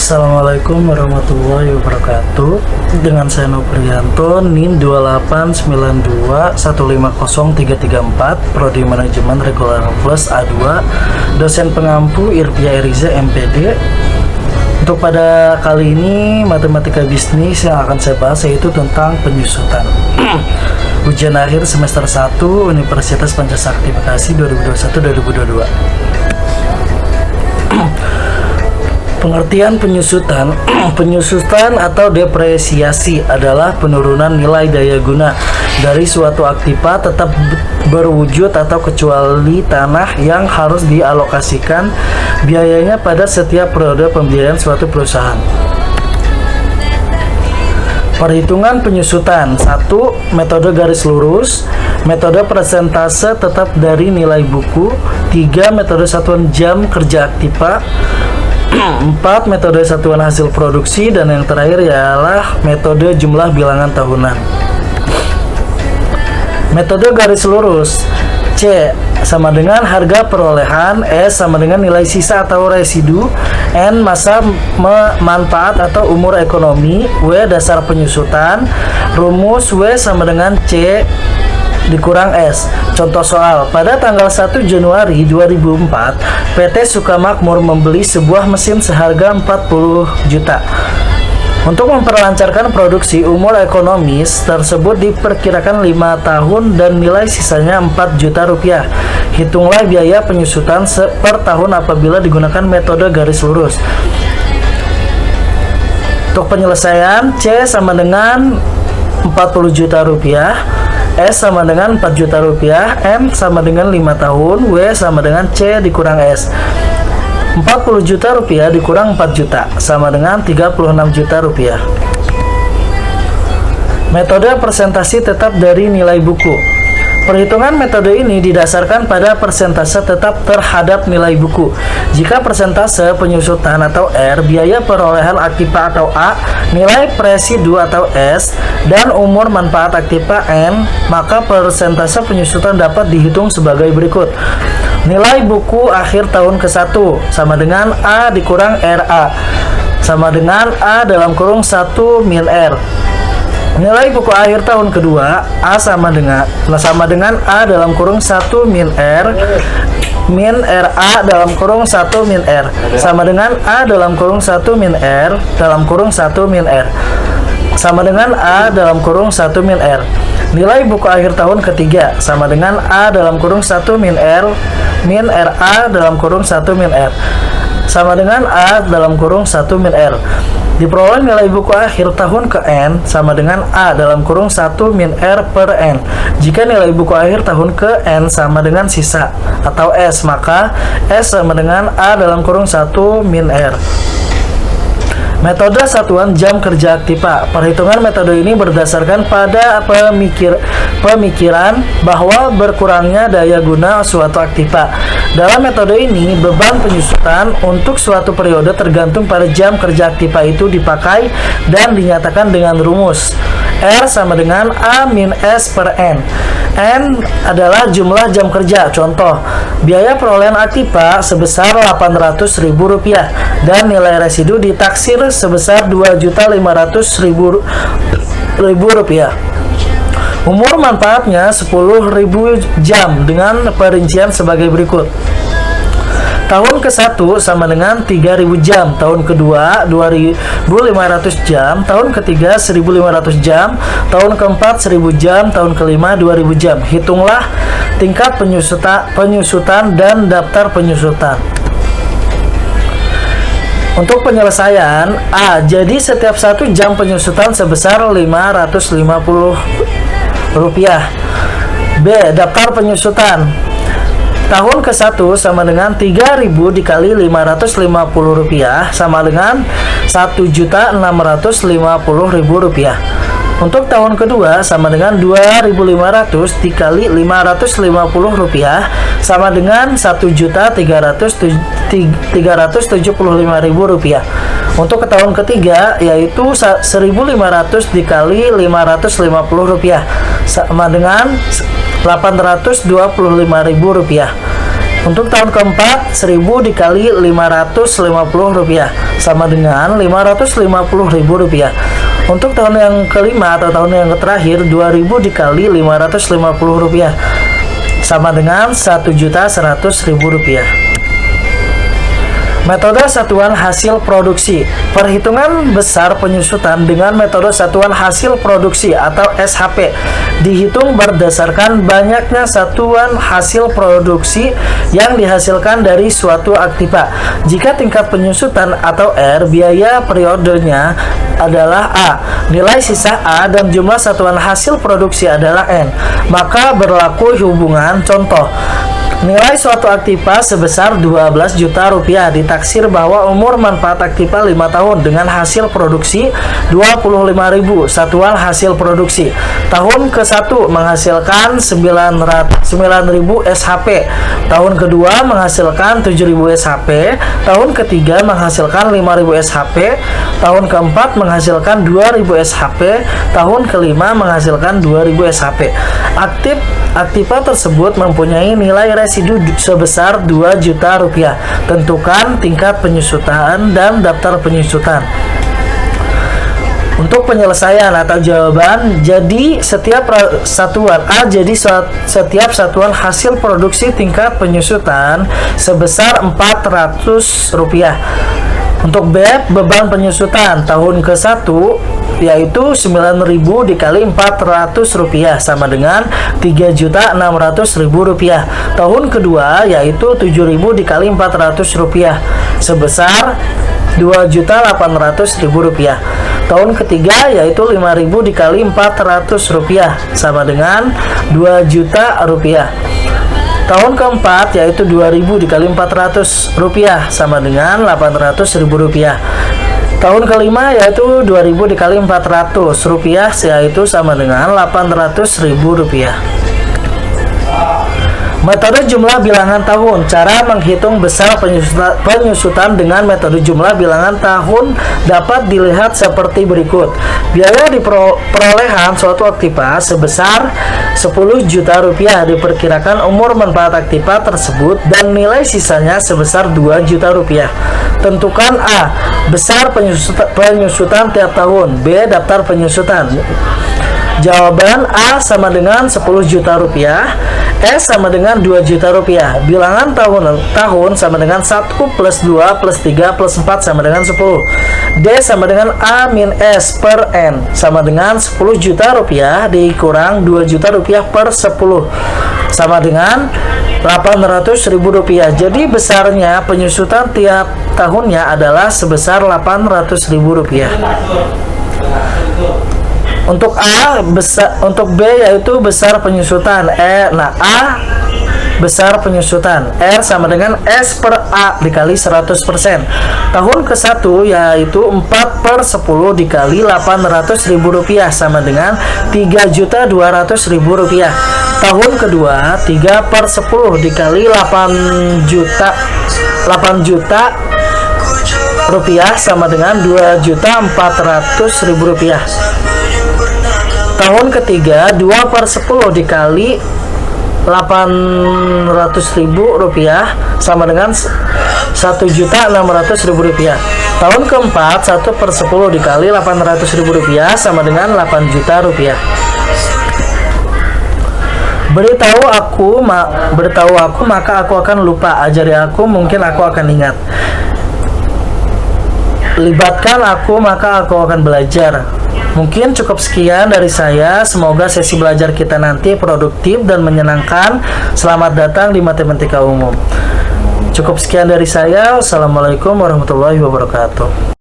Assalamualaikum warahmatullahi wabarakatuh. Dengan saya Noprianto, NIM 289215034, Prodi Manajemen Regular Plus A2, dosen pengampu Irpia Eriza MPD. Untuk pada kali ini matematika bisnis yang akan saya bahas yaitu tentang penyusutan. Ujian akhir semester 1 Universitas Pancasakti Bekasi 2021-2022. Pengertian penyusutan. Penyusutan atau depresiasi adalah penurunan nilai daya guna dari suatu aktiva tetap berwujud atau kecuali tanah yang harus dialokasikan biayanya pada setiap periode pembiayaan suatu perusahaan. Perhitungan penyusutan. 1. Metode garis lurus. Metode persentase tetap dari nilai buku. 3. Metode satuan jam kerja aktiva. 4. Metode satuan hasil produksi. Dan yang terakhir ialah metode jumlah bilangan tahunan. Metode garis lurus. C sama dengan harga perolehan, S sama dengan nilai sisa atau residu, N masa manfaat atau umur ekonomi, W dasar penyusutan. Rumus W sama dengan C dikurang S. Contoh soal, pada tanggal 1 Januari 2004, PT Sukamakmur membeli sebuah mesin seharga 40 juta. Untuk memperlancarkan produksi, umur ekonomis tersebut diperkirakan 5 tahun dan nilai sisanya 4 juta rupiah. Hitunglah biaya penyusutan per tahun apabila digunakan metode garis lurus. Untuk penyelesaian, C sama dengan 40 juta rupiah, S sama dengan 4 juta rupiah, M sama dengan 5 tahun, W sama dengan C dikurang S. 40 juta rupiah dikurang 4 juta sama dengan 36 juta rupiah. Metode persentase tetap dari nilai buku. Perhitungan metode ini didasarkan pada persentase tetap terhadap nilai buku. Jika persentase penyusutan atau R, biaya perolehan aktiva atau A, nilai residu atau S, dan umur manfaat aktiva N, maka persentase penyusutan dapat dihitung sebagai berikut. Nilai buku akhir tahun ke-1 sama dengan A dikurang RA sama dengan A dalam kurung 1 min R. Nilai buku akhir tahun kedua A sama dengan A dalam kurung 1 min R min RA dalam kurung 1 min R sama dengan A dalam kurung 1 min R dalam kurung 1 min R sama dengan A dalam kurung 1 min R. Nilai buku akhir tahun ketiga sama dengan A dalam kurung 1 min R min RA dalam kurung 1 min R sama dengan A dalam kurung 1 min R. Diperoleh nilai buku akhir tahun ke N sama dengan A dalam kurung 1 min R per N. Jika nilai buku akhir tahun ke N sama dengan sisa atau S, maka S sama dengan A dalam kurung 1 min R. Metode satuan jam kerja aktiva. Perhitungan metode ini berdasarkan pada pemikiran bahwa berkurangnya daya guna suatu aktiva. Dalam metode ini, beban penyusutan untuk suatu periode tergantung pada jam kerja aktiva itu dipakai dan dinyatakan dengan rumus R sama dengan A min S per N. N adalah jumlah jam kerja. Contoh, biaya perolehan aktiva sebesar Rp800.000 dan nilai residu ditaksir sebesar Rp2.500.000. Umur manfaatnya 10.000 jam dengan perincian sebagai berikut. Tahun ke-1 sama dengan 3.000 jam, tahun ke-2 2.500 jam, tahun ke-3 1.500 jam, tahun ke-4 1.000 jam, tahun ke-5 2.000 jam. Hitunglah tingkat penyusutan dan daftar penyusutan. Untuk penyelesaian, A. Jadi setiap 1 jam penyusutan sebesar Rp550. B. Daftar penyusutan. Tahun ke-1 sama dengan 3.000 dikali Rp550 sama dengan Rp1.650.000. Untuk tahun kedua sama dengan 2.500 dikali Rp550 sama dengan Rp1.375.000. Untuk ke tahun ketiga yaitu 1.500 dikali Rp550 sama dengan Rp825.000. Untuk tahun keempat, 1000 dikali 550 rupiah sama dengan 550 ribu rupiah. Untuk tahun yang kelima atau tahun yang terakhir, 2000 dikali 550 rupiah sama dengan 1.100.000 rupiah. Metode satuan hasil produksi. Perhitungan besar penyusutan dengan metode satuan hasil produksi atau SHP dihitung berdasarkan banyaknya satuan hasil produksi yang dihasilkan dari suatu aktiva. Jika tingkat penyusutan atau R, biaya periodenya adalah A, nilai sisa A dan jumlah satuan hasil produksi adalah N, maka berlaku hubungan contoh. Nilai suatu aktiva sebesar 12 juta rupiah, ditaksir bahwa umur manfaat aktiva 5 tahun dengan hasil produksi 25.000 satuan hasil produksi. Tahun ke-1 menghasilkan 9.000 SHP, tahun kedua menghasilkan 7.000 SHP, tahun ketiga menghasilkan 5.000 SHP, tahun keempat menghasilkan 2.000 SHP, tahun kelima menghasilkan 2.000 SHP. Aktiva tersebut mempunyai nilai residu sebesar 2 juta rupiah. Tentukan tingkat penyusutan dan daftar penyusutan. Untuk penyelesaian atau jawaban, jadi setiap satuan A, jadi setiap satuan hasil produksi tingkat penyusutan sebesar 400 rupiah. Untuk B, beban penyusutan tahun ke-1 yaitu 9.000 dikali 400 rupiah sama dengan 3.600.000 rupiah. Tahun kedua yaitu 7.000 dikali 400 rupiah sebesar 2.800.000 rupiah. Tahun ketiga yaitu 5.000 dikali 400 rupiah sama dengan 2 juta rupiah. Tahun keempat yaitu 2.000 dikali 400 rupiah sama dengan 800.000 rupiah. Tahun kelima yaitu 2.000 dikali 400 rupiah yaitu sama dengan 800.000 rupiah. Metode jumlah bilangan tahun. Cara menghitung besar penyusutan dengan metode jumlah bilangan tahun dapat dilihat seperti berikut. Biaya di perolehan suatu aktiva sebesar 10 juta rupiah, diperkirakan umur manfaat aktiva tersebut dan nilai sisanya sebesar 2 juta rupiah. Tentukan A, besar penyusutan tiap tahun. B, daftar penyusutan. Jawaban A sama dengan 10 juta rupiah, S sama dengan 2 juta rupiah. Bilangan tahun sama dengan 1 plus 2 plus 3 plus 4 sama dengan 10. D sama dengan A min S per N sama dengan 10 juta rupiah dikurang 2 juta rupiah per 10 sama dengan 800.000 rupiah. Jadi besarnya penyusutan tiap tahunnya adalah sebesar 800.000 rupiah. Untuk A untuk B yaitu besar penyusutan. A besar penyusutan. R sama dengan S per A dikali 100%. Tahun ke-1 yaitu 4 per 10 dikali 800.000 rupiah sama dengan 3.200.000 rupiah. Tahun kedua 3 per 10 dikali 8 juta rupiah sama dengan 2.400.000 rupiah. Tahun ketiga 2 per 10 dikali 800.000 rupiah sama dengan 1.600.000 rupiah. Tahun keempat 1 per 10 dikali 800.000 rupiah sama dengan 8 juta rupiah. Beritahu aku maka aku akan lupa, ajari aku mungkin aku akan ingat. Libatkan aku maka aku akan belajar. Mungkin cukup sekian dari saya. Semoga sesi belajar kita nanti produktif dan menyenangkan. Selamat datang di Matematika Umum. Cukup sekian dari saya. Wassalamualaikum warahmatullahi wabarakatuh.